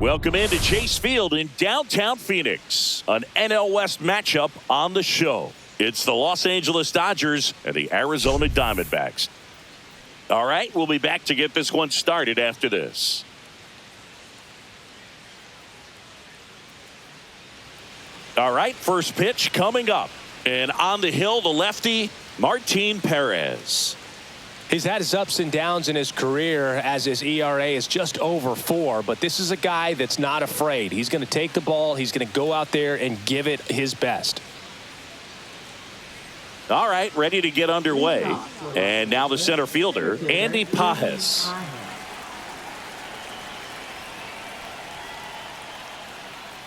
Welcome into Chase Field in downtown Phoenix. An NL West matchup on the show. It's the Los Angeles Dodgers and the Arizona Diamondbacks. All right, we'll be back to get this one started after this. All right, first pitch coming up. And on the hill, the lefty, Martín Pérez. He's had his ups and downs in his career as his ERA is just over 4, but this is a guy that's not afraid. He's going to take the ball. He's going to go out there and give it his best. All right, ready to get underway. And now the center fielder, Andy Pérez.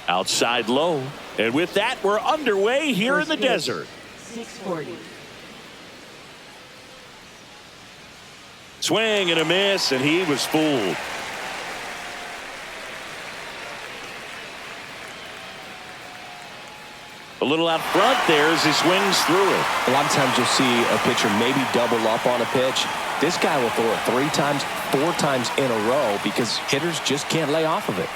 Outside low. And with that, we're underway here in the desert. 640. Swing and a miss, and he was fooled. A little out front there as he swings through it. A lot of times you'll see a pitcher maybe double up on a pitch. This guy will throw it 3 times, 4 times in a row because hitters just can't lay off of it.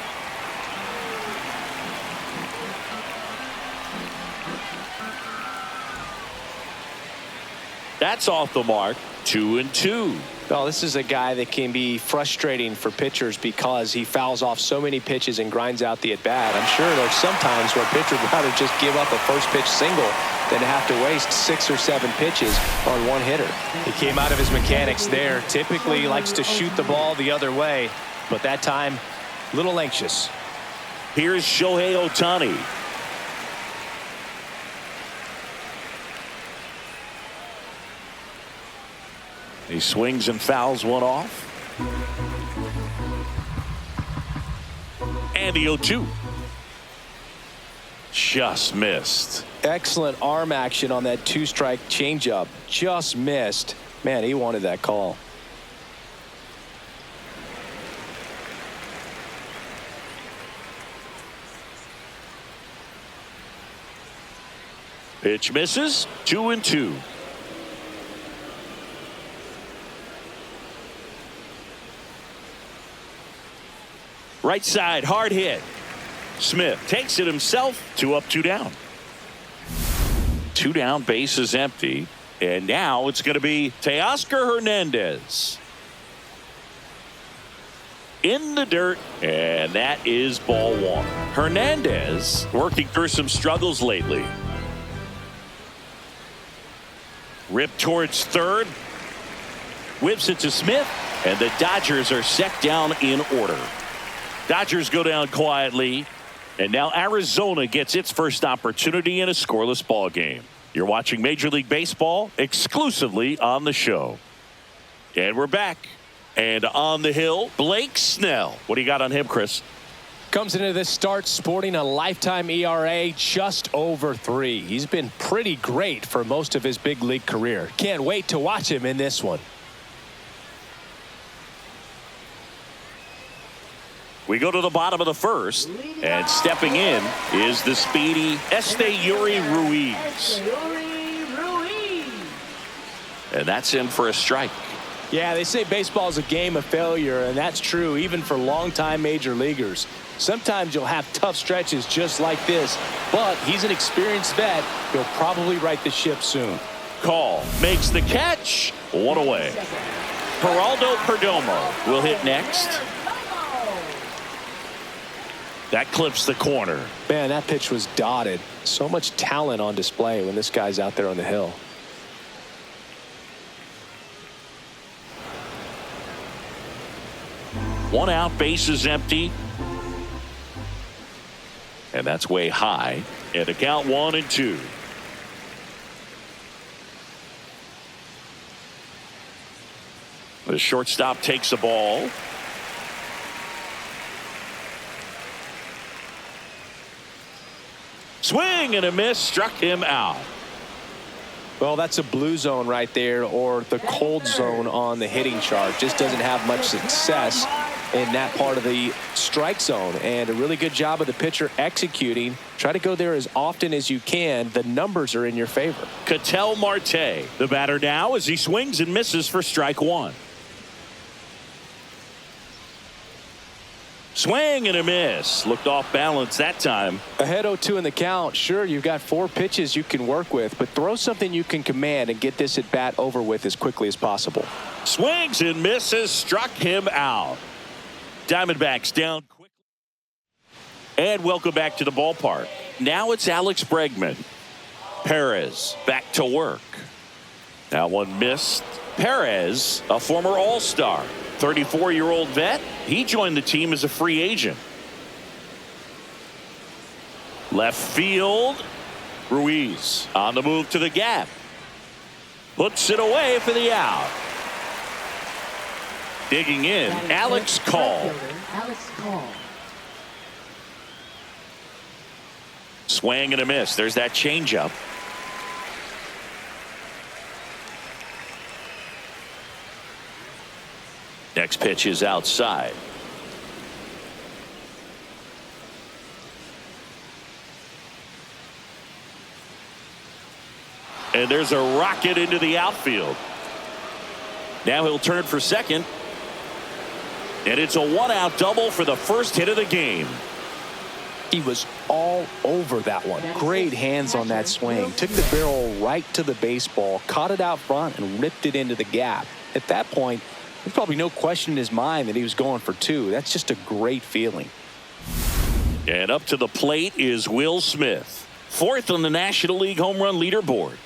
That's off the mark. 2-2. Well, this is a guy that can be frustrating for pitchers because he fouls off so many pitches and grinds out the at-bat. I'm sure there's some times where a pitcher would rather just give up a first pitch single than to have to waste 6 or 7 pitches on one hitter. He came out of his mechanics there. Typically likes to shoot the ball the other way, but that time, a little anxious. Here's Shohei Ohtani. He swings and fouls one off. And the 0-2. Just missed. Excellent arm action on that 2-strike changeup. Just missed. Man, he wanted that call. Pitch misses. 2-2. Right side, hard hit. Smith takes it himself. 2 up, 2 down. 2 down, base is empty. And now it's going to be Teoscar Hernandez. In the dirt, and that is ball 1. Hernandez working through some struggles lately. Rip towards third. Whips it to Smith, and the Dodgers are set down in order. Dodgers go down quietly, and now Arizona gets its first opportunity in a scoreless ball game. You're watching Major League Baseball exclusively on the show. And we're back. And on the hill, Blake Snell. What do you got on him, Chris? Comes into this start sporting a lifetime ERA just over 3. He's been pretty great for most of his big league career. Can't wait to watch him in this one. We go to the bottom of the first, and stepping in is the speedy Esteury Ruiz. And that's in for a strike. Yeah, they say baseball is a game of failure, and that's true even for longtime major leaguers. Sometimes you'll have tough stretches just like this, but he's an experienced vet. He'll probably right the ship soon. Call makes the catch. 1 away. Geraldo Perdomo will hit next. That clips the corner. Man, that pitch was dotted. So much talent on display when this guy's out there on the hill. One out, base is empty. And that's way high. And a count 1-2. The shortstop takes the ball. Swing and a miss, struck him out. Well, that's a blue zone right there, or the cold zone on the hitting chart. Just doesn't have much success in that part of the strike zone, and a really good job of the pitcher executing. Try to go there as often as you can. The numbers are in your favor. Ketel Marte, the batter now, as he swings and misses for strike 1. Swing and a miss. Looked off balance that time. Ahead 0-2 in the count. Sure, you've got 4 pitches you can work with, but throw something you can command and get this at bat over with as quickly as possible. Swings and misses. Struck him out. Diamondbacks down quickly. And welcome back to the ballpark. Now it's Alex Bregman. Pérez back to work. Now one missed. Pérez, a former All-Star, 34-year-old vet. He joined the team as a free agent. Left field. Ruiz on the move to the gap. Puts it away for the out. Digging in, Alex Call. Swing and a miss. There's that changeup. Next pitch is outside. And there's a rocket into the outfield. Now he'll turn for second. And it's a 1-out double for the first hit of the game. He was all over that one. Great hands on that swing. Took the barrel right to the baseball, caught it out front, and ripped it into the gap. At that point, there's probably no question in his mind that he was going for 2. That's just a great feeling. And up to the plate is Will Smith, 4th on the National League home run leaderboard.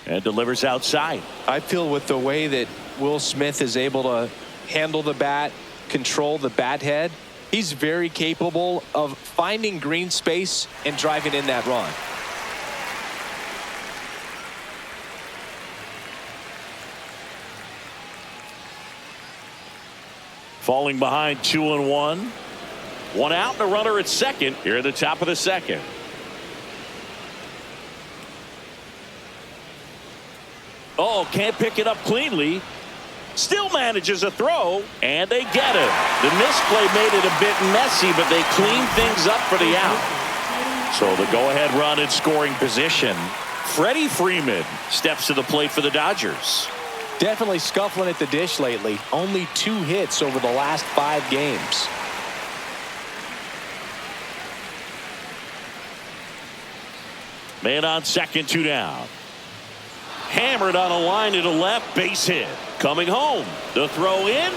And delivers outside. I feel with the way that Will Smith is able to handle the bat, control the bat head, he's very capable of finding green space and driving in that run. Falling behind 2-1. 1 out and a runner at second here at the top of the second. Oh, can't pick it up cleanly. Still manages a throw, and they get it. The misplay made it a bit messy, but they cleaned things up for the out. So the go-ahead run in scoring position. Freddie Freeman steps to the plate for the Dodgers. Definitely scuffling at the dish lately. Only 2 hits over the last 5 games. Man on second, 2 down. Hammered on a line to the left, base hit. Coming home, the throw in.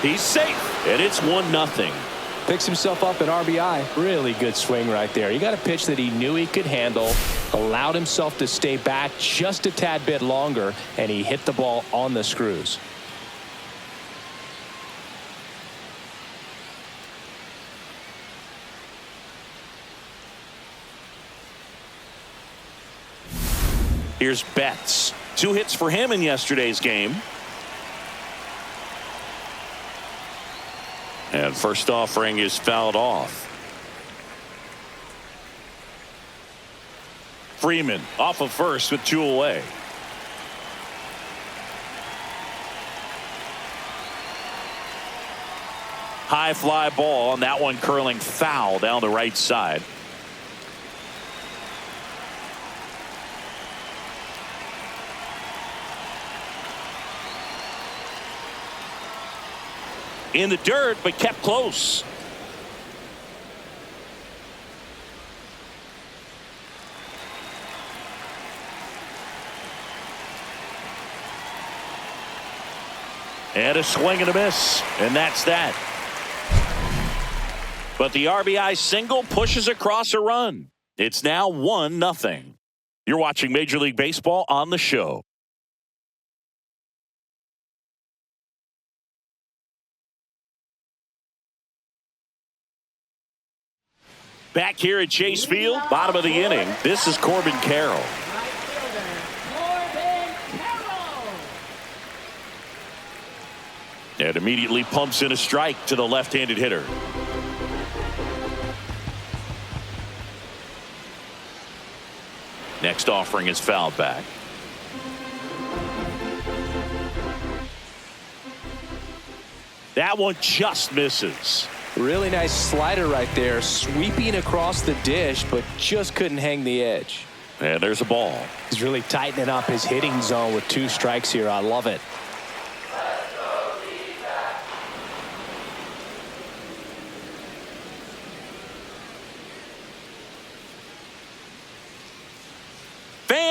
He's safe, and it's 1-0. Picks himself up an RBI. Really good swing right there. He got a pitch that he knew he could handle, allowed himself to stay back just a tad bit longer, and he hit the ball on the screws. Here's Betts. 2 hits for him in yesterday's game. And first offering is fouled off. Freeman off of first with 2 away. High fly ball, and that one curling foul down the right side. In the dirt, but kept close. And a swing and a miss, and that's that. But the RBI single pushes across a run. It's now 1-0. You're watching Major League Baseball on the Show. Back here at Chase Field, bottom of the inning, this is Corbin Carroll. And immediately pumps in a strike to the left-handed hitter. Next offering is fouled back. That one just misses. Really nice slider right there, sweeping across the dish, but just couldn't hang the edge. And there's a ball. He's really tightening up his hitting zone with 2 strikes here. I love it.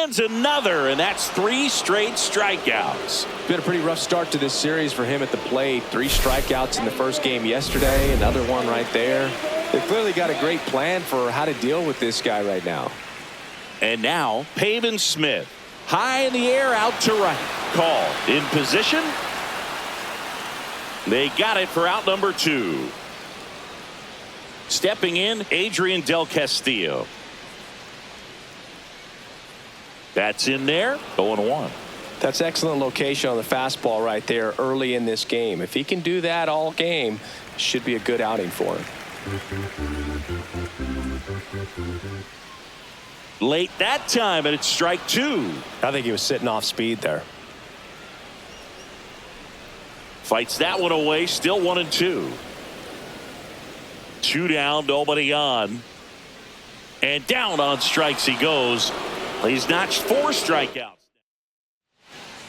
lands another, and that's 3 straight strikeouts. Been a pretty rough start to this series for him at the plate. 3 strikeouts in the first game yesterday, another one right there. They clearly got a great plan for how to deal with this guy right now. And now Pavin Smith, high in the air, out to right. Call in position. They got it for out number 2. Stepping in, Adrian Del Castillo. That's in there. 0-1. That's excellent location on the fastball right there early in this game. If he can do that all game, should be a good outing for him. Late that time, and it's strike 2. I think he was sitting off speed there. Fights that one away. Still 1-2. 2 down, nobody on. And down on strikes he goes. He's notched 4 strikeouts.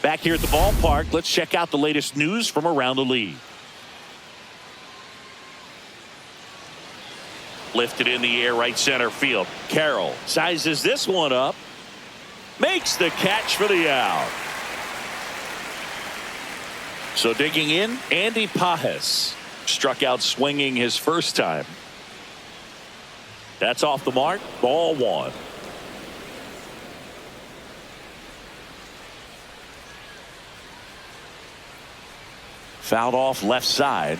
Back here at the ballpark, let's check out the latest news from around the league. Lifted in the air, right center field. Carroll sizes this one up. Makes the catch for the out. So digging in, Andy Pérez. Struck out swinging his first time. That's off the mark. Ball 1. Fouled off left side.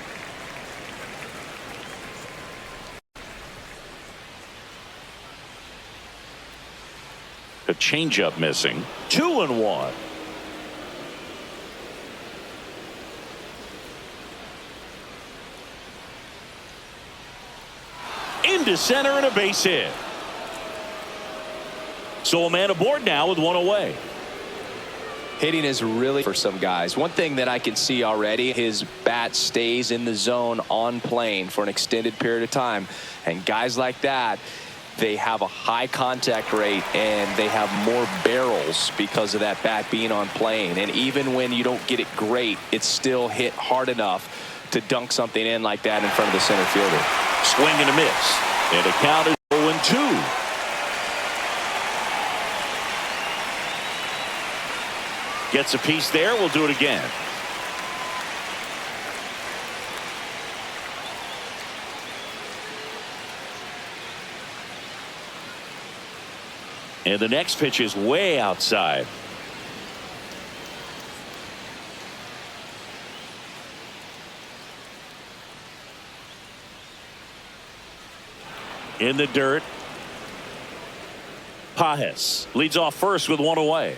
A changeup missing. 2-1. Into center and a base hit. So a man aboard now with 1 away. Hitting is really for some guys. One thing that I can see already, his bat stays in the zone on plane for an extended period of time. And guys like that, they have a high contact rate and they have more barrels because of that bat being on plane. And even when you don't get it great, it's still hit hard enough to dunk something in like that in front of the center fielder. Swing and a miss. And a count is 0-2. Gets a piece there. We'll do it again. And the next pitch is way outside. In the dirt. Pérez leads off first with 1 away.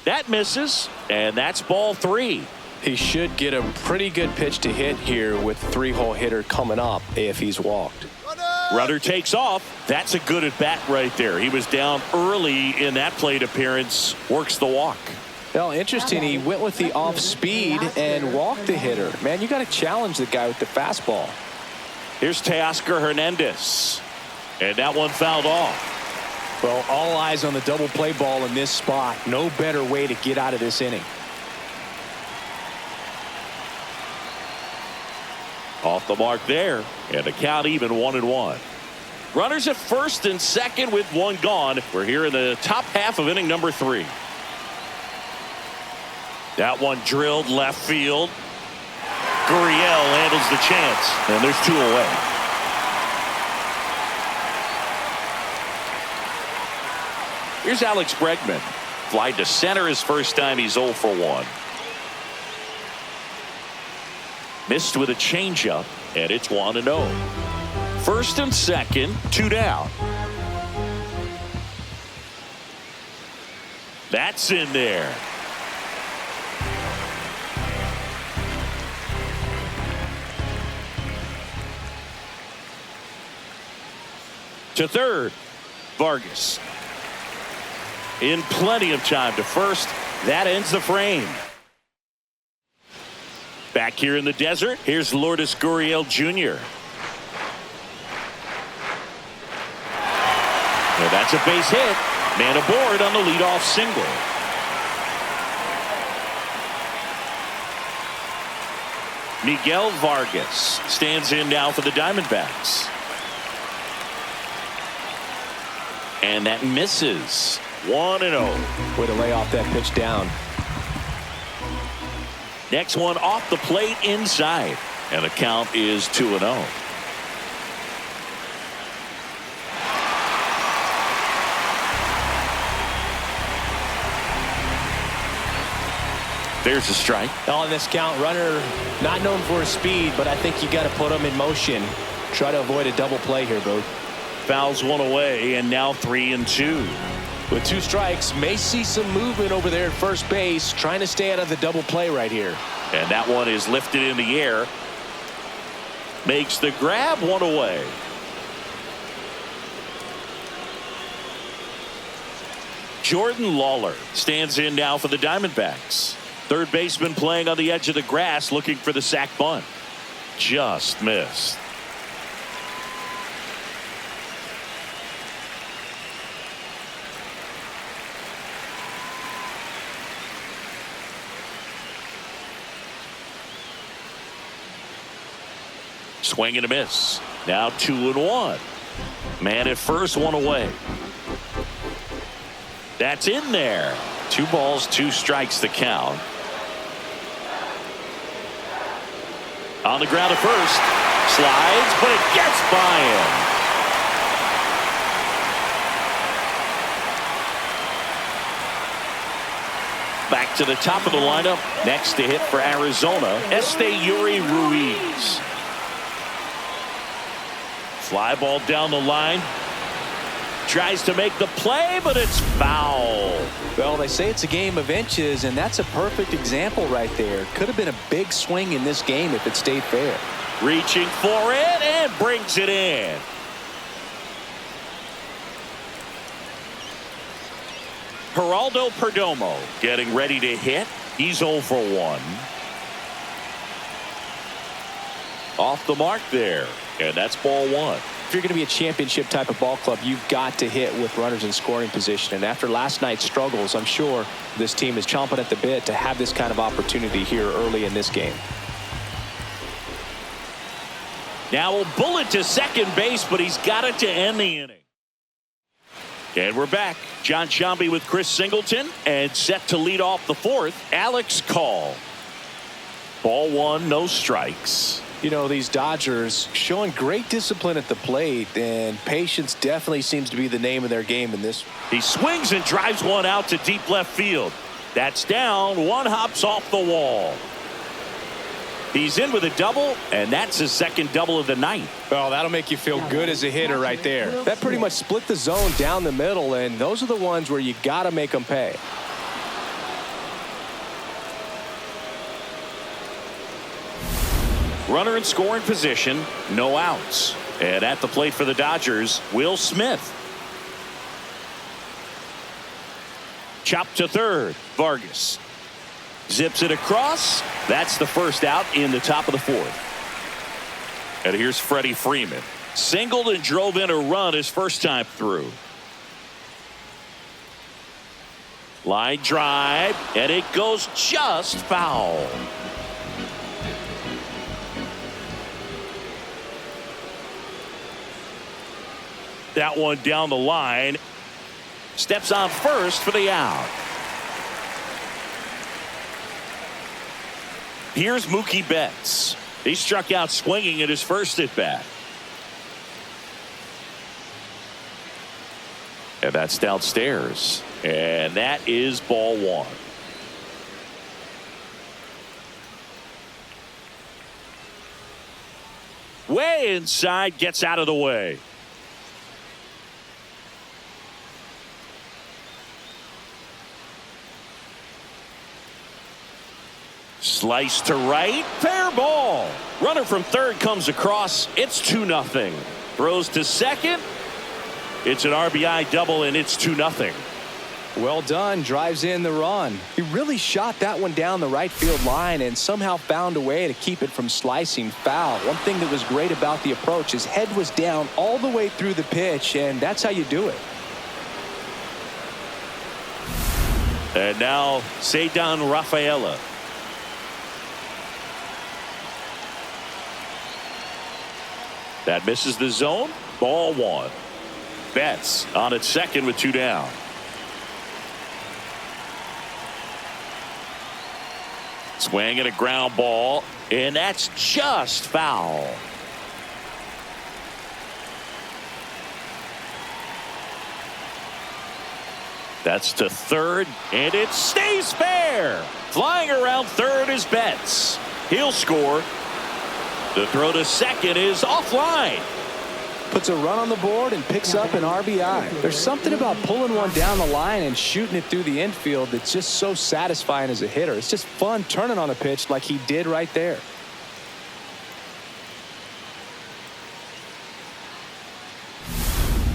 That misses, and that's ball 3. He should get a pretty good pitch to hit here with 3-hole hitter coming up if he's walked. Runner takes off. That's a good at bat right there. He was down early in that plate appearance. Works the walk. Well, interesting. He went with the off speed and walked the hitter. Man, you got to challenge the guy with the fastball. Here's Teoscar Hernandez. And that one fouled off. Well, all eyes on the double play ball in this spot. No better way to get out of this inning. Off the mark there. And the count even 1-1. Runners at first and second with 1 gone. We're here in the top half of inning number 3. That one drilled left field. Gurriel handles the chance. And there's 2 away. Here's Alex Bregman. Fly to center his first time. He's 0 for 1. Missed with a changeup, and it's 1-0. First and second, 2 down. That's in there. To third, Vargas. In plenty of time to first. That ends the frame. Back here in the desert, here's Lourdes Gurriel Jr. And that's a base hit. Man aboard on the leadoff single. Miguel Vargas stands in now for the Diamondbacks. And that misses. 1-0. Way to lay off that pitch down. Next one off the plate inside. And the count is 2-0. There's a strike. On this count, runner not known for his speed, but I think you got to put him in motion. Try to avoid a double play here, Boog. Fouls one away, and now 3-2. With 2 strikes, may see some movement over there at first base, trying to stay out of the double play right here. And that one is lifted in the air. Makes the grab, 1 away. Jordan Lawler stands in now for the Diamondbacks. Third baseman playing on the edge of the grass, looking for the sac bunt. Just missed. Swing and a miss. Now 2-1. Man at first, 1 away. That's in there. 2 balls, 2 strikes to count. On the ground at first. Slides, but it gets by him. Back to the top of the lineup. Next to hit for Arizona, Yuri Ruiz. Fly ball down the line. Tries to make the play, but it's foul. Well, they say it's a game of inches, and that's a perfect example right there. Could have been a big swing in this game if it stayed fair. Reaching for it and brings it in. Geraldo Perdomo getting ready to hit. He's 0 for 1. Off the mark there, and that's ball 1. If you're going to be a championship type of ball club, you've got to hit with runners in scoring position. And after last night's struggles, I'm sure this team is chomping at the bit to have this kind of opportunity here early in this game. Now a bullet to second base, but he's got it to end the inning. And we're back. John Sciambi with Chris Singleton, and set to lead off the 4th, Alex Call. Ball 1, no strikes. You know, these Dodgers showing great discipline at the plate, and patience definitely seems to be the name of their game in this. He swings and drives one out to deep left field. That's down. One hops off the wall. He's in with a double, and that's his second double of the night. Well, that'll make you feel good as a hitter right there. That pretty much split the zone down the middle, and those are the ones where you got to make them pay. Runner in scoring position, no outs. And at the plate for the Dodgers, Will Smith. Chopped to third, Vargas. Zips it across. That's the first out in the top of the 4th. And here's Freddie Freeman. Singled and drove in a run his first time through. Line drive, and it goes just foul. That one down the line. Steps on first for the out. Here's Mookie Betts. He struck out swinging at his first at bat. And that's downstairs. And that is ball 1. Way inside, gets out of the way. Slice to right, fair ball. Runner from third comes across. It's 2-0. Throws to second. It's an RBI double, and it's 2-0. Well done. Drives in the run. He really shot that one down the right field line and somehow found a way to keep it from slicing foul. One thing that was great about the approach, his head was down all the way through the pitch, and that's how you do it. And now Ceddanne Rafaela. That misses the zone. Ball 1. Betts on at second with 2 down. Swing and a ground ball, and that's just foul. That's to third, and it stays fair. Flying around third is Betts. He'll score. The throw to second is offline. Puts a run on the board and picks up an RBI. There's something about pulling one down the line and shooting it through the infield that's just so satisfying as a hitter. It's just fun turning on a pitch like he did right there.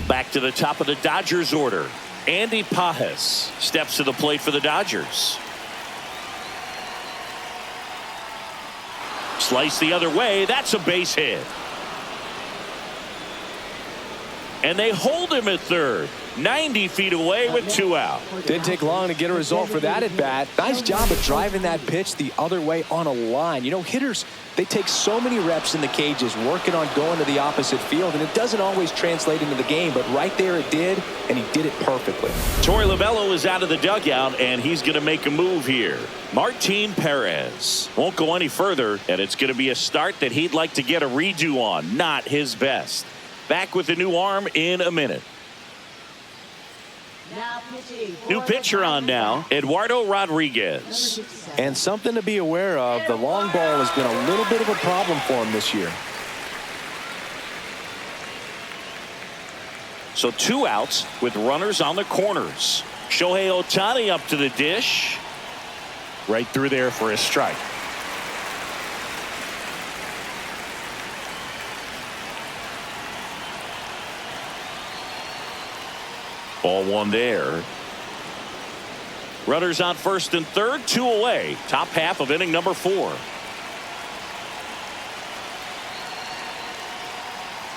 Back to the top of the Dodgers order. Andy Pérez steps to the plate for the Dodgers. Slice the other way. That's a base hit. And they hold him at third. 90 feet away with 2 out. Didn't take long to get a result for that at bat. Nice job of driving that pitch the other way on a line. You know, hitters, they take so many reps in the cages working on going to the opposite field, and it doesn't always translate into the game, but right there it did, and he did it perfectly. Torey Lovullo is out of the dugout, and he's going to make a move here. Martín Pérez won't go any further, and it's going to be a start that he'd like to get a redo on. Not his best. Back with the new arm in a minute. New pitcher on now, Eduardo Rodriguez. And something to be aware of, the long ball has been a little bit of a problem for him this year. So 2 outs with runners on the corners. Shohei Ohtani up to the dish. Right through there for a strike. Ball 1 there. Runners on first and third, 2 away. Top half of inning number 4.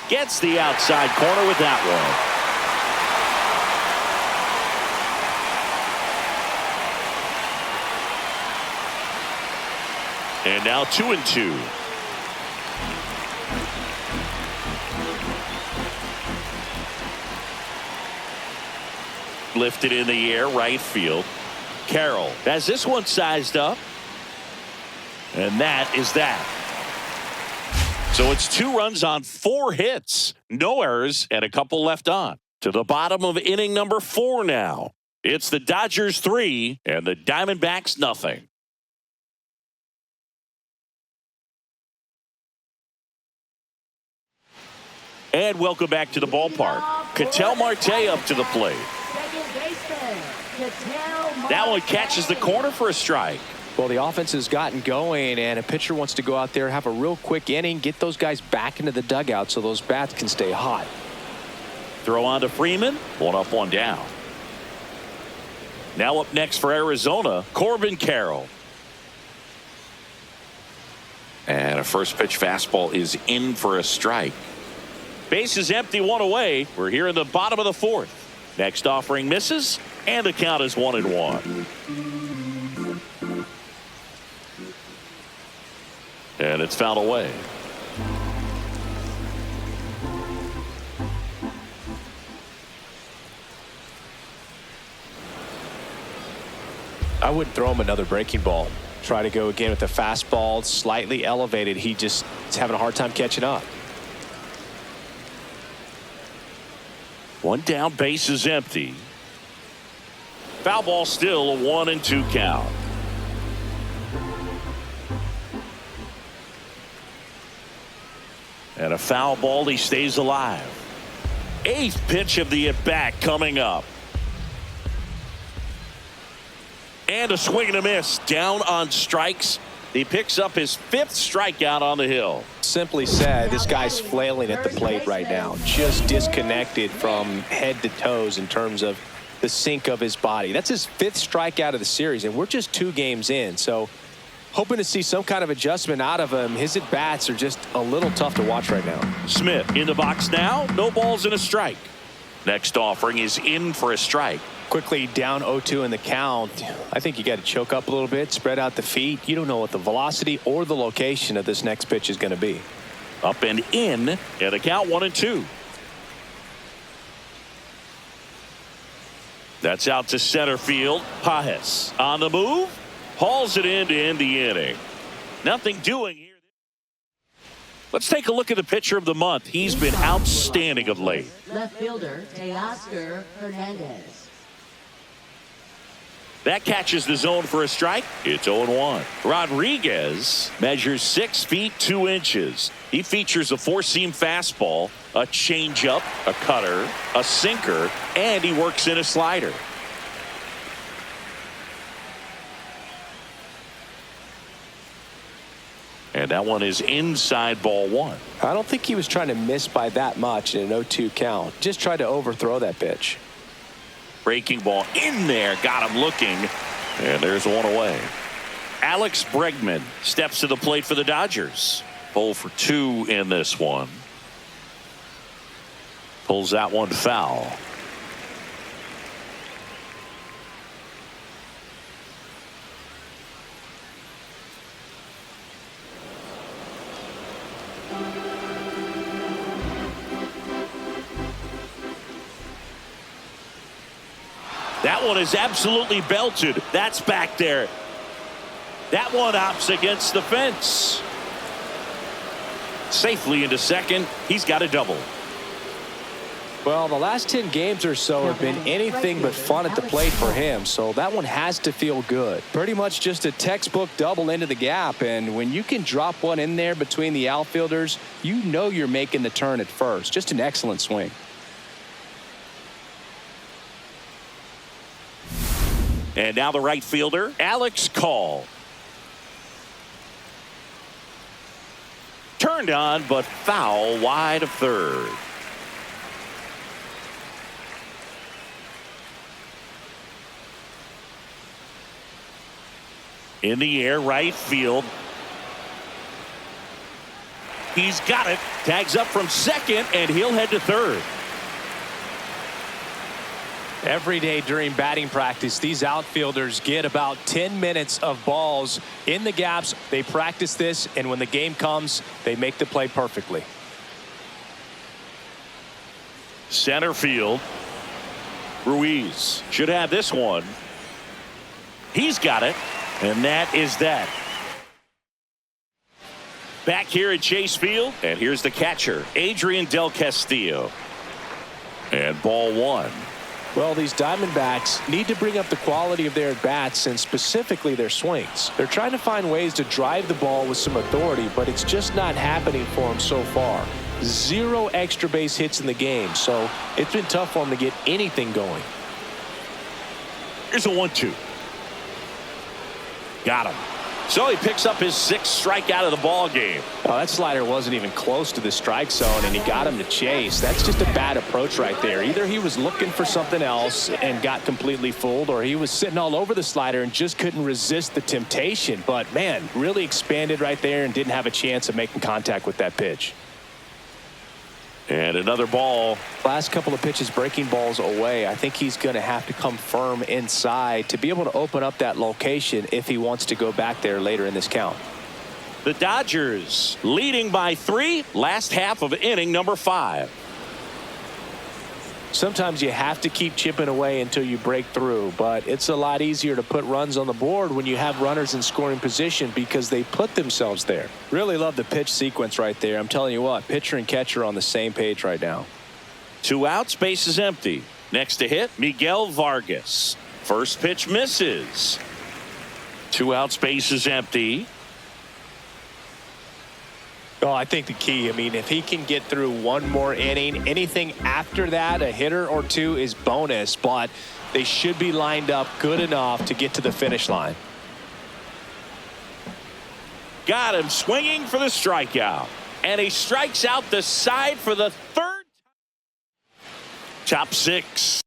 Gets the outside corner with that one. And now 2-2. Lifted in the air, right field. Carroll has this one sized up. And that is that. So it's 2 runs on 4 hits. No errors and a couple left on. To the bottom of inning number 4 now. It's the Dodgers 3 and the Diamondbacks nothing. And welcome back to the ballpark. Ketel Marte up to the plate. That one catches the corner for a strike. Well, the offense has gotten going, and a pitcher wants to go out there, have a real quick inning, get those guys back into the dugout so those bats can stay hot. Throw on to Freeman. 1 up, 1 down. Now up next for Arizona, Corbin Carroll. And a first pitch fastball is in for a strike. Base is empty, 1 away. We're here in the bottom of the 4th. Next offering misses, and the count is 1-1. And it's fouled away. I wouldn't throw him another breaking ball. Try to go again with the fastball, slightly elevated. He just is having a hard time catching up. 1 down, base is empty. Foul ball still, a 1-2 count. And a foul ball, he stays alive. 8th pitch of the at-bat coming up. And a swing and a miss. Down on strikes. He picks up his 5th strikeout on the hill. Simply said, this guy's flailing at the plate right now. Just disconnected from head to toes in terms of the sink of his body. That's his 5th strikeout of the series, and we're just 2 games in. So hoping to see some kind of adjustment out of him. His at-bats are just a little tough to watch right now. Smith in the box now. No balls and a strike. Next offering is in for a strike. Quickly down 0-2 in the count. I think you got to choke up a little bit, spread out the feet. You don't know what the velocity or the location of this next pitch is going to be. Up and in, and a count 1-2. That's out to center field. Pérez on the move. Hauls it in to end the inning. Nothing doing here. Let's take a look at the pitcher of the month. He's been outstanding of late. Left fielder, Teoscar Hernandez. That catches the zone for a strike. It's 0-1. Rodriguez measures 6 feet 2 inches. He features a 4-seam fastball, a changeup, a cutter, a sinker, and he works in a slider. And that one is inside ball 1. I don't think he was trying to miss by that much in an 0-2 count. Just tried to overthrow that pitch. Breaking ball in there, got him looking, and there's one away. Alex Bregman steps to the plate for the Dodgers. 0 for 2 in this one. Pulls that one foul. That one is absolutely belted. That's back there. That one opts against the fence. Safely into second. He's got a double. Well, the last 10 games or so have been anything but fun at the plate for him, so that one has to feel good. Pretty much just a textbook double into the gap, and when you can drop one in there between the outfielders, you know you're making the turn at first. Just an excellent swing. And now the right fielder, Alex Call. Turned on, but foul wide of third. In the air, right field. He's got it. Tags up from second, and he'll head to third. Every day during batting practice, these outfielders get about 10 minutes of balls in the gaps. They practice this, and when the game comes, they make the play perfectly. Center field. Ruiz should have this one. He's got it, and that is that. Back here at Chase Field, and here's the catcher, Adrian Del Castillo. And ball 1. Well, these Diamondbacks need to bring up the quality of their at-bats and specifically their swings. They're trying to find ways to drive the ball with some authority, but it's just not happening for them so far. 0 extra base hits in the game, so it's been tough for them to get anything going. Here's a 1-2. Got him. So he picks up his 6th strikeout of the ball game. Oh, that slider wasn't even close to the strike zone, and he got him to chase. That's just a bad approach right there. Either he was looking for something else and got completely fooled, or he was sitting all over the slider and just couldn't resist the temptation. But, man, really expanded right there and didn't have a chance of making contact with that pitch. And another ball. Last couple of pitches breaking balls away. I think he's going to have to come firm inside to be able to open up that location if he wants to go back there later in this count. The Dodgers leading by 3, last half of inning number 5. Sometimes you have to keep chipping away until you break through, but it's a lot easier to put runs on the board when you have runners in scoring position because they put themselves there. Really love the pitch sequence right there. I'm telling you what, pitcher and catcher are on the same page right now. 2 outs, base is empty. Next to hit, Miguel Vargas. First pitch misses. 2 outs, base is empty. Oh, I think the key, I mean, if he can get through one more inning, anything after that, a hitter or 2 is bonus, but they should be lined up good enough to get to the finish line. Got him swinging for the strikeout. And he strikes out the side for the 3rd. Top 6.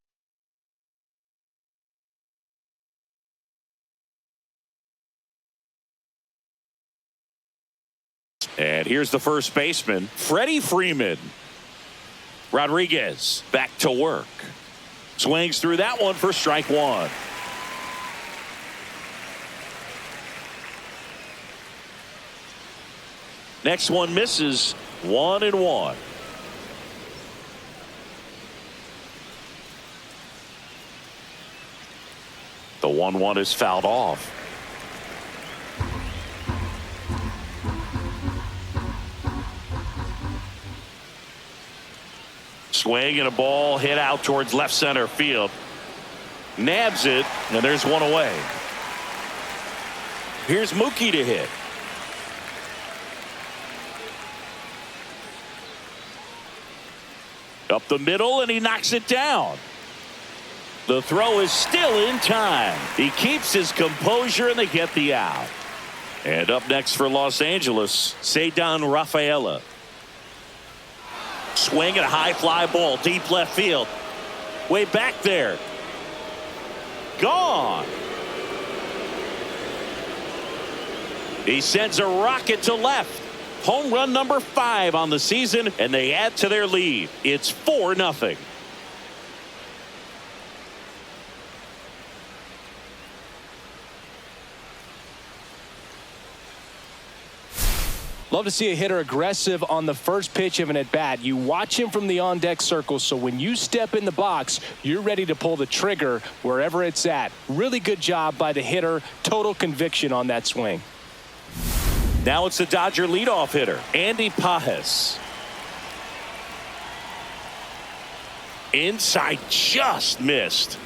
And here's the first baseman, Freddie Freeman. Rodriguez back to work. Swings through that one for strike 1. Next one misses. 1-1. The 1-1 is fouled off. Swing and a ball hit out towards left center field. Nabs it, and there's one away. Here's Mookie to hit. Up the middle, and he knocks it down. The throw is still in time. He keeps his composure, and they get the out. And up next for Los Angeles, Ceddanne Rafaela. Swing and a high fly ball, deep left field. Way back there. Gone. He sends a rocket to left. Home run number 5 on the season, and they add to their lead. It's 4-0. Love to see a hitter aggressive on the first pitch of an at-bat. You watch him from the on-deck circle, so when you step in the box, you're ready to pull the trigger wherever it's at. Really good job by the hitter. Total conviction on that swing. Now it's the Dodger leadoff hitter, Andy Pérez. Inside, just missed.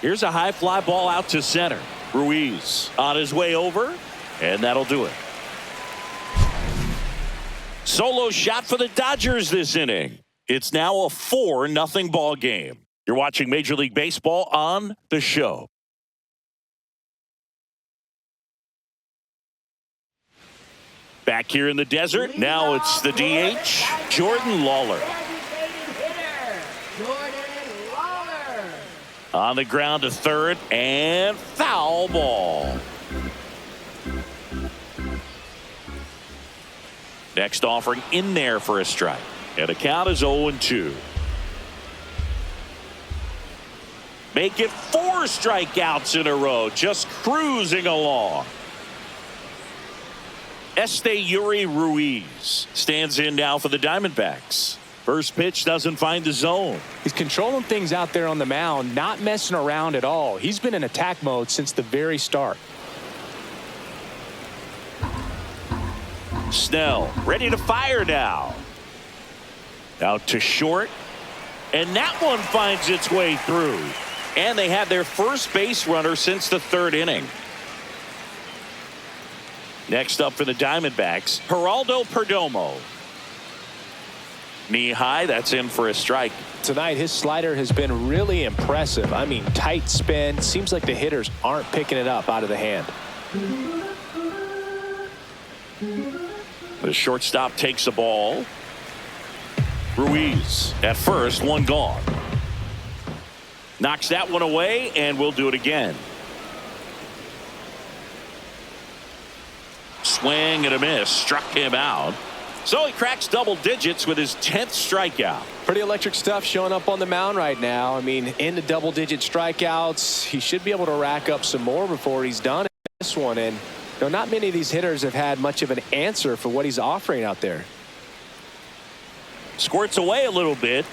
Here's a high fly ball out to center. Ruiz on his way over, and that'll do it. Solo shot for the Dodgers this inning. It's now a 4-0 ball game. You're watching Major League Baseball on The Show. Back here in the desert, now it's the DH, Jordan Lawler. On the ground to third, and foul ball. Next offering in there for a strike. And the count is 0-2. Make it 4 strikeouts in a row, just cruising along. Yuri Ruiz stands in now for the Diamondbacks. First pitch doesn't find the zone. He's controlling things out there on the mound, not messing around at all. He's been in attack mode since the very start. Snell ready to fire now. Out to short, and that one finds its way through. And they had their first base runner since the 3rd inning. Next up for the Diamondbacks, Geraldo Perdomo. Knee high, that's in for a strike. Tonight, his slider has been really impressive. I mean, tight spin. Seems like the hitters aren't picking it up out of the hand. The shortstop takes the ball. Ruiz at first, one gone. Knocks that one away, and we'll do it again. Swing and a miss, struck him out. So he cracks double digits with his 10th strikeout. Pretty electric stuff showing up on the mound right now. I mean, into double-digit strikeouts. He should be able to rack up some more before he's done this one. And not many of these hitters have had much of an answer for what he's offering out there. Squirts away a little bit.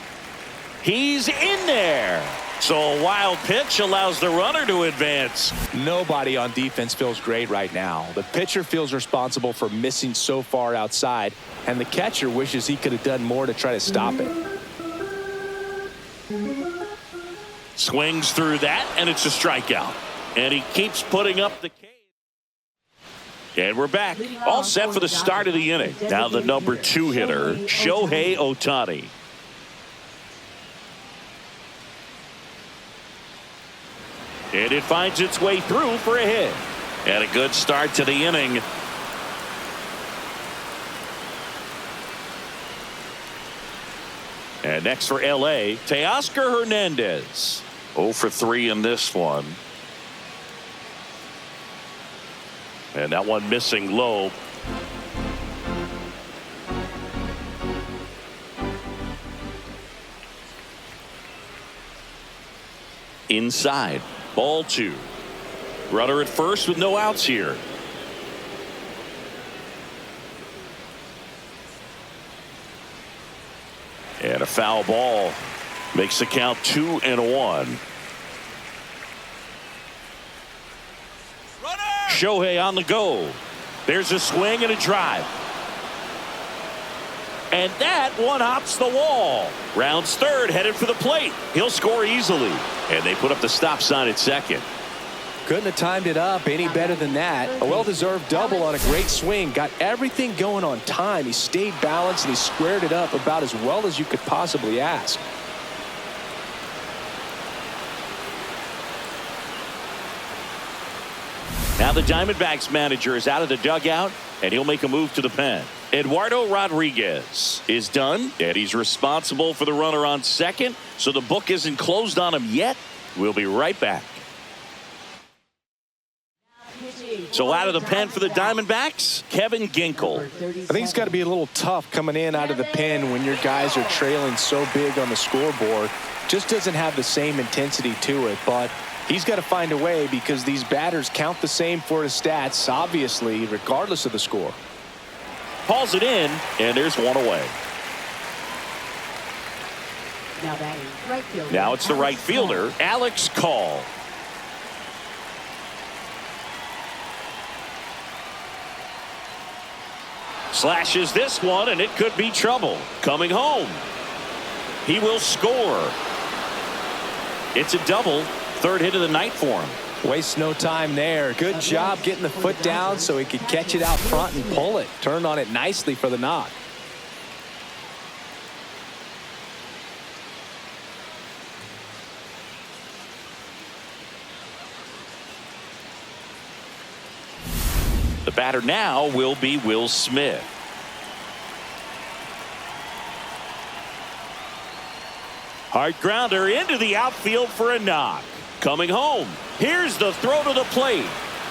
He's in there. So a wild pitch allows the runner to advance. Nobody on defense feels great right now. The pitcher feels responsible for missing so far outside, and the catcher wishes he could have done more to try to stop it. Swings through that, and it's a strikeout. And he keeps putting up the case. And we're back. All set for the start of the inning. Now the number 2 hitter, Shohei Ohtani. And it finds its way through for a hit. And a good start to the inning. And next for L.A., Teoscar Hernandez. 0 for 3 in this one. And that one missing low. Inside. Ball 2. Runner at first with no outs here. And a foul ball makes the count 2-1. Shohei on the go. There's a swing and a drive. And that one hops the wall. Rounds third, headed for the plate. He'll score easily. And they put up the stop sign at second. Couldn't have timed it up any better than that. A well-deserved double on a great swing. Got everything going on time. He stayed balanced and he squared it up about as well as you could possibly ask. Now the Diamondbacks manager is out of the dugout, and he'll make a move to the pen. Eduardo Rodriguez is done, and he's responsible for the runner on second, so the book isn't closed on him yet. We'll be right back. So out of the pen for the Diamondbacks, Kevin Ginkel. I think it's got to be a little tough coming in out of the pen when your guys are trailing so big on the scoreboard. Just doesn't have the same intensity to it, but he's got to find a way because these batters count the same for his stats, obviously, regardless of the score. Hauls it in, and there's one away. Now it's the right fielder, Alex Call. Slashes this one, and it could be trouble. Coming home. He will score. It's a double. Third hit of the night for him. Wastes no time there. Good job getting the foot down so he could catch it out front and pull it. Turned on it nicely for the knock. The batter now will be Will Smith. Hard grounder into the outfield for a knock. Coming home. Here's the throw to the plate.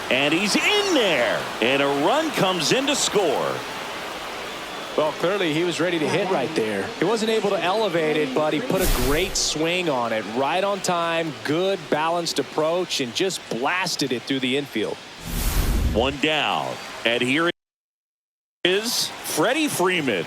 And he's in there. And a run comes in to score. Well, clearly he was ready to hit right there. He wasn't able to elevate it, but he put a great swing on it. Right on time, good balanced approach, and just blasted it through the infield. One down. And here is Freddie Freeman.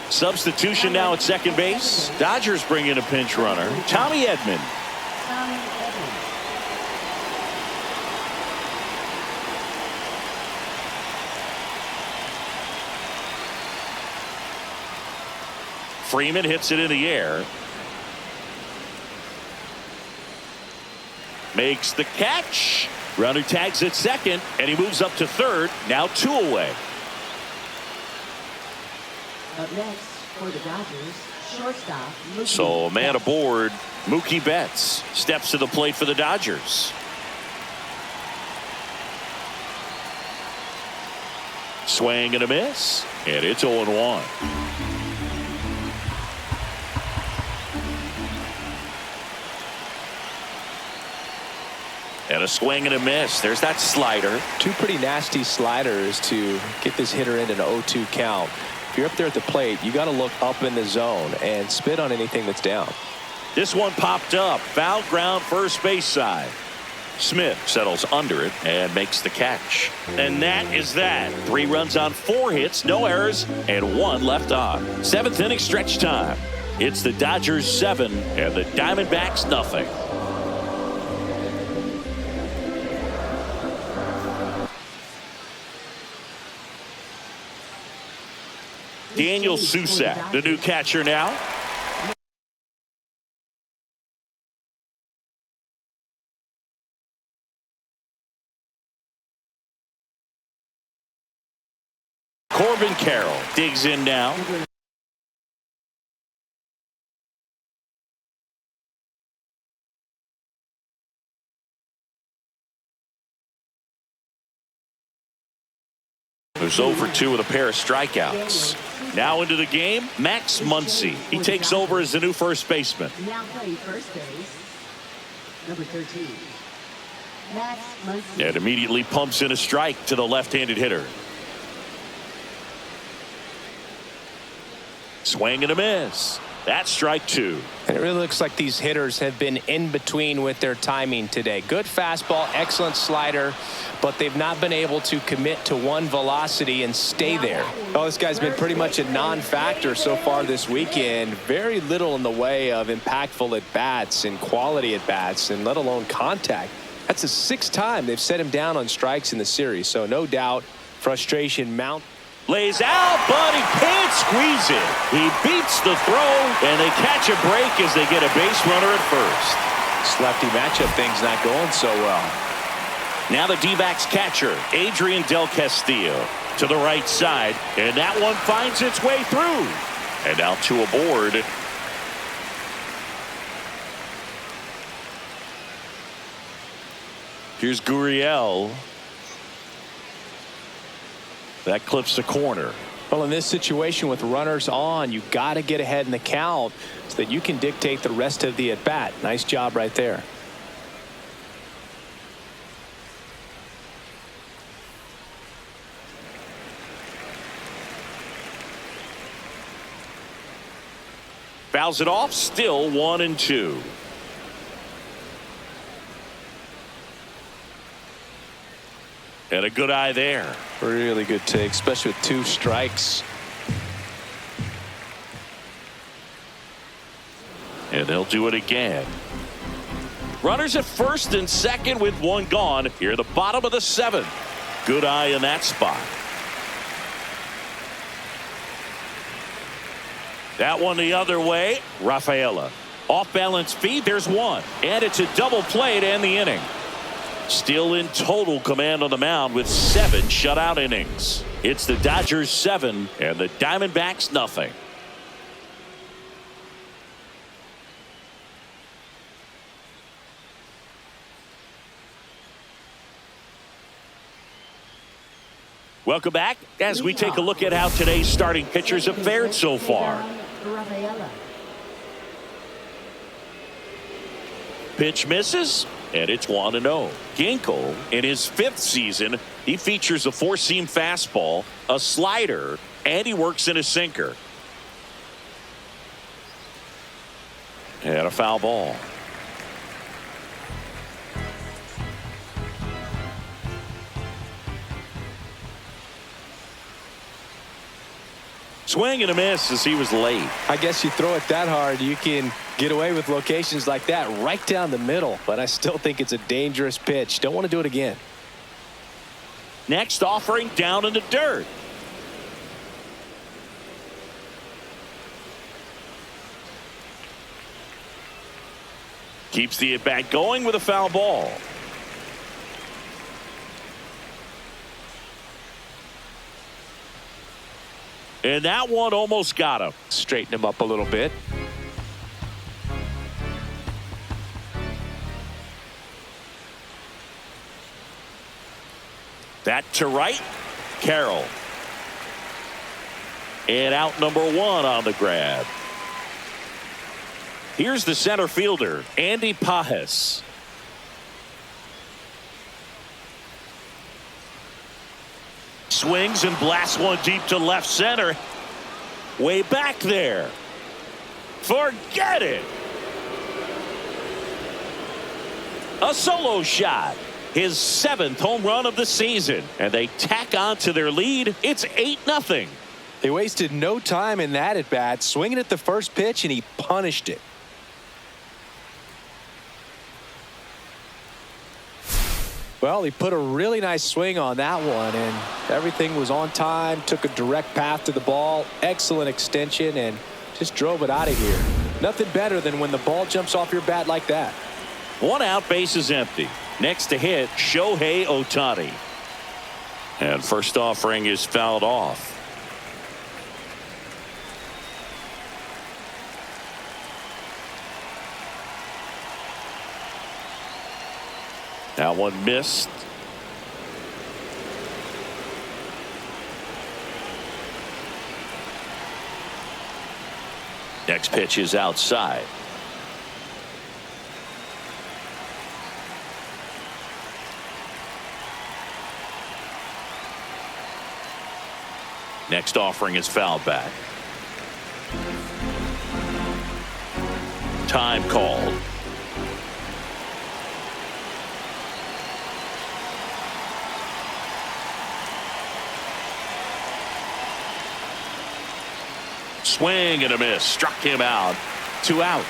Substitution now at second base. Dodgers bring in a pinch runner, Tommy Edman. Freeman hits it in the air. Makes the catch. Runner tags at second, and he moves up to third. Now 2 away. Up next for the Dodgers, shortstop Mookie So man Betts. aboard, Mookie Betts steps to the plate for the Dodgers. Swing and a miss, and it's 0-1. And a swing and a miss. There's that slider. Two pretty nasty sliders to get this hitter into an 0-2 count. If you're up there at the plate, you got to look up in the zone and spit on anything that's down. This one popped up. Foul ground, first base side. Smith settles under it and makes the catch. And that is that. 3 runs on 4 hits, no errors, and 1 left on. 7th inning stretch time. It's the Dodgers 7 and the Diamondbacks nothing. Daniel Susak, the new catcher now. Corbin Carroll digs in now. There's over 2 with a pair of strikeouts. Now into the game, Max Muncy. He takes over as the new first baseman. Now playing first base, number 13. Max Muncy. And immediately pumps in a strike to the left-handed hitter. Swing and a miss. That's strike two. And it really looks like these hitters have been in between with their timing today. Good fastball, excellent slider, but they've not been able to commit to one velocity and stay there. Oh, this guy's been pretty much a non-factor so far this weekend. Very little in the way of impactful at-bats and quality at-bats, and let alone contact. That's the sixth time they've set him down on strikes in the series, so no doubt frustration mount. Lays out, but he can't squeeze it. He beats the throw, and they catch a break as they get a base runner at first. This lefty matchup thing's not going so well. Now the D-backs catcher, Adrian Del Castillo, to the right side, and that one finds its way through. And now two aboard. Here's Gurriel. That clips the corner. Well, in this situation with runners on, you got to get ahead in the count so that you can dictate the rest of the at-bat. Nice job right there. Fouls it off, still 1-2. And a good eye there. Really good take, especially with two strikes. And they'll do it again. Runners at first and second with one gone. Here at the bottom of the seventh. Good eye in that spot. That one the other way. Rafaela. Off balance feed. There's one. And it's a double play to end the inning. Still in total command on the mound with 7 shutout innings. It's the Dodgers 7 and the Diamondbacks nothing. Welcome back as we take a look at how today's starting pitchers have fared so far. Pitch misses, and it's 1-0. Ginkel, in his 5th season, he features a 4-seam fastball, a slider, and he works in a sinker. And a foul ball. Swing and a miss as he was late. I guess you throw it that hard, you can get away with locations like that right down the middle. But I still think it's a dangerous pitch. Don't want to do it again. Next offering down in the dirt. Keeps the at-bat going with a foul ball. And that one almost got him. Straighten him up a little bit. That to right. Carroll. And out number 1 on the grab. Here's the center fielder, Andy Pajes. Swings and blasts one deep to left center. Way back there. Forget it. A solo shot. His 7th home run of the season. And they tack on to their lead. It's 8-0. They wasted no time in that at bat, swinging at the first pitch, and he punished it. Well, he put a really nice swing on that one, and everything was on time, took a direct path to the ball, excellent extension, and just drove it out of here. Nothing better than when the ball jumps off your bat like that. 1 out, base is empty. Next to hit, Shohei Ohtani. And first offering is fouled off. That one missed. Next pitch is outside. Next offering is fouled back. Time called. Swing and a miss. Struck him out. 2 out.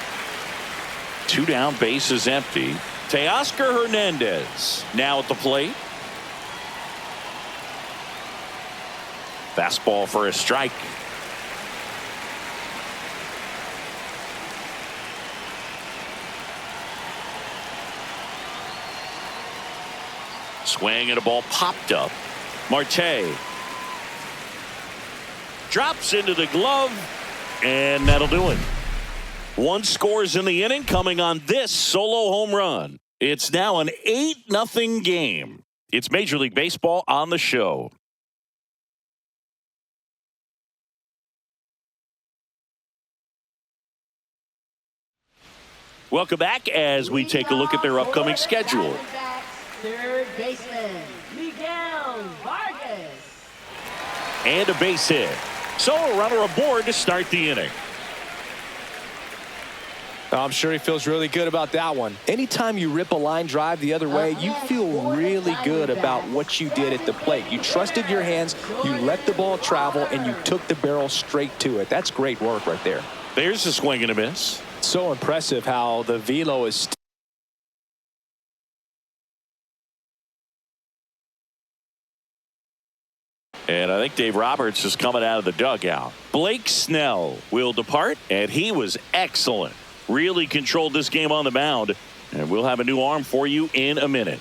2 down. Bases empty. Teoscar Hernandez now at the plate. Fastball for a strike. Swing and a ball popped up. Marte drops into the glove, and that'll do it. 1 scores in the inning, coming on this solo home run. It's now an 8-0 game. It's Major League Baseball on the show. Welcome back as we take a look at their upcoming schedule. Third baseman, Miguel Vargas. And a base hit. So a runner aboard to start the inning. I'm sure he feels really good about that one. Anytime you rip a line drive the other way, you feel really good about what you did at the plate. You trusted your hands, you let the ball travel, and you took the barrel straight to it. That's great work right there. There's a swing and a miss. So impressive how the velo is. And I think Dave Roberts is coming out of the dugout. Blake Snell will depart, and he was excellent. Really controlled this game on the mound, and we'll have a new arm for you in a minute.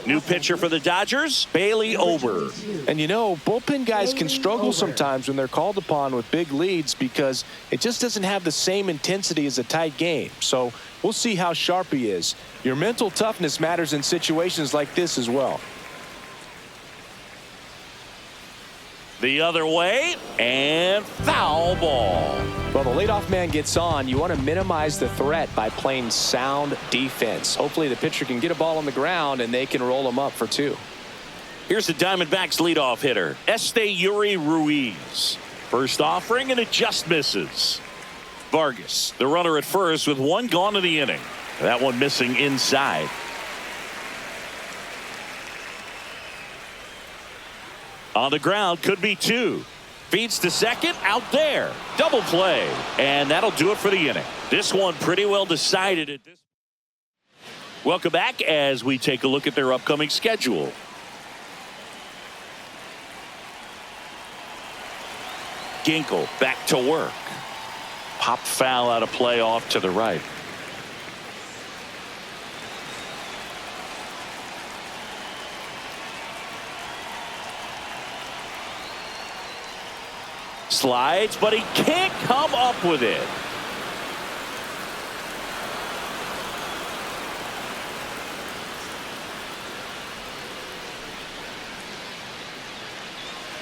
New pitcher for the Dodgers, Bailey Ober. And you know, bullpen guys can struggle sometimes when they're called upon with big leads because it just doesn't have the same intensity as a tight game. So we'll see how sharp he is. Your mental toughness matters in situations like this as well. The other way, and foul ball. Well, the leadoff man gets on. You want to minimize the threat by playing sound defense. Hopefully the pitcher can get a ball on the ground and they can roll him up for 2. Here's the Diamondbacks leadoff hitter, Esteury Ruiz. First offering, and it just misses. Vargas, the runner at first with 1 gone in the inning. That one missing inside. On the ground, could be 2. Feeds to second, out there. Double play. And that'll do it for the inning. This one pretty well decided at this. Welcome back as we take a look at their upcoming schedule. Ginkel back to work. Pop foul out of play off to the right. Slides, but he can't come up with it.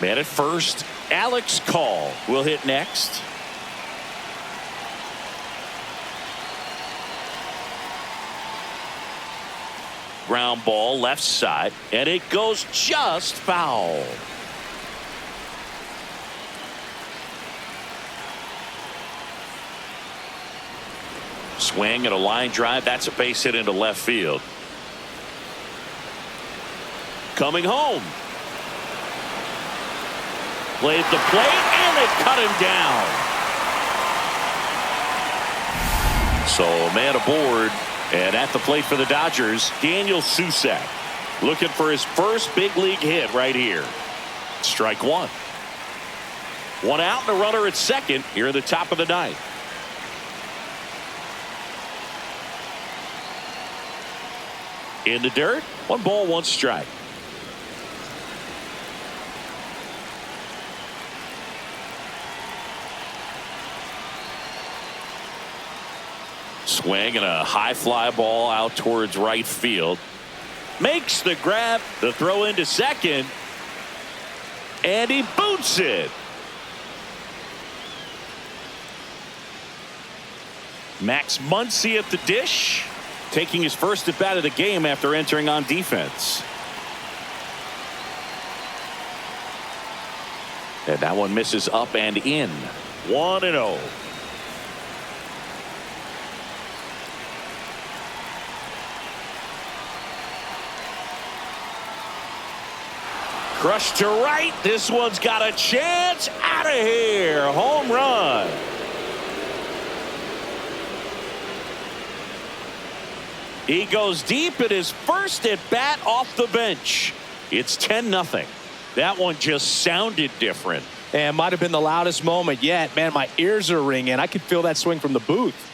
Man at first, Alex Call will hit next. Ground ball left side, and it goes just foul. Swing and a line drive. That's a base hit into left field. Coming home. Played the plate, and they cut him down. So a man aboard, and at the plate for the Dodgers, Daniel Susac. Looking for his first big league hit right here. Strike 1. 1 out and a runner at second here at the top of the 9th. In the dirt, 1 ball, 1 strike. Swing and a high fly ball out towards right field. Makes the grab, the throw into second, and he boots it. Max Muncy at the dish, taking his first at bat of the game after entering on defense. And that one misses up and in. 1-0. Crushed to right. This one's got a chance. Out of here. Home run. He goes deep at his first at bat off the bench. It's 10-0. That one just sounded different. And might have been the loudest moment yet. Man, my ears are ringing. I could feel that swing from the booth.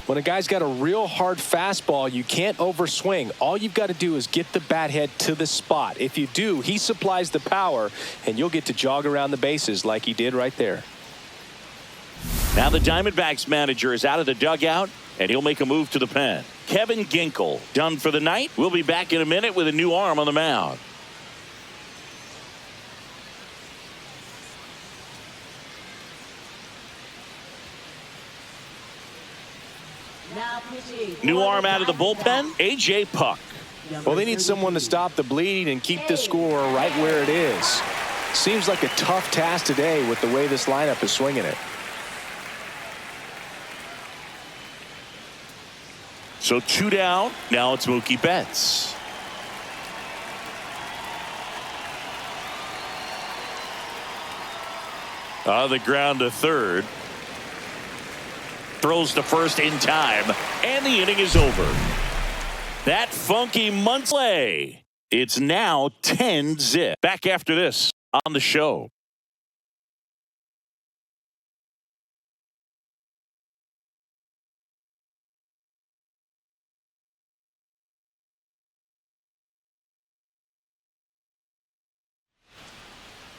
When a guy's got a real hard fastball, you can't overswing. All you've got to do is get the bat head to the spot. If you do, he supplies the power, and you'll get to jog around the bases like he did right there. Now the Diamondbacks manager is out of the dugout, and he'll make a move to the pen. Kevin Ginkel done for the night. We'll be back in a minute with a new arm on the mound. New arm out of the bullpen, A.J. Puck. Well, they need someone to stop the bleeding and keep the score right where it is. Seems like a tough task today with the way this lineup is swinging it. So 2 down. Now it's Mookie Betts. On the ground to third. Throws to first in time. And the inning is over. That funky Munsley. It's now 10-0. Back after this on the show.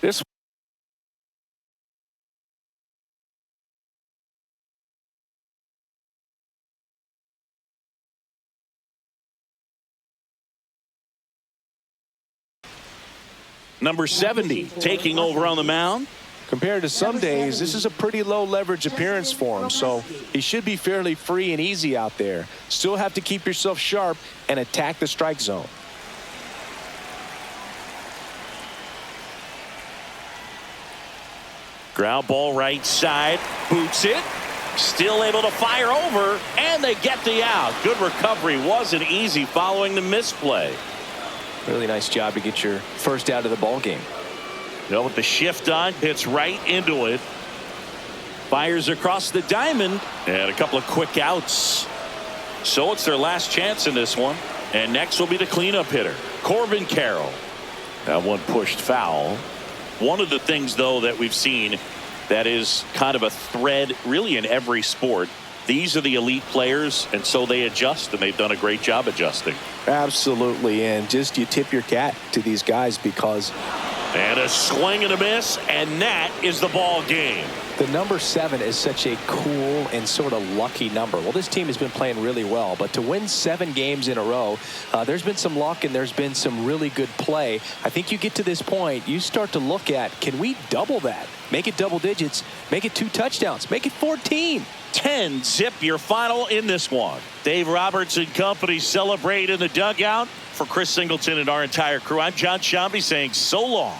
This number 70 taking over on the mound. Compared to some days, this is a pretty low leverage appearance for him, so he should be fairly free and easy out there. Still have to keep yourself sharp and attack the strike zone. Ground ball right side, boots it, still able to fire over, and they get the out. Good recovery, wasn't easy following the misplay. Really nice job to get your first out of the ball game. With the shift on, hits right into it. Fires across the diamond, and a couple of quick outs. So it's their last chance in this one. And next will be the cleanup hitter, Corbin Carroll. That one pushed foul. One of the things, though, that we've seen that is kind of a thread really in every sport. These are the elite players, and so they adjust, and they've done a great job adjusting. Absolutely, and just you tip your cap to these guys because. And a swing and a miss, and that is the ball game. The number 7 is such a cool and sort of lucky number. Well, this team has been playing really well, but to win 7 games in a row, there's been some luck and there's been some really good play. I think you get to this point, you start to look at, can we double that? Make it double digits, make it 2 touchdowns, make it 14. 10-0 your final in this one. Dave Roberts and company celebrate in the dugout. For Chris Singleton and our entire crew, I'm John Shambi saying so long.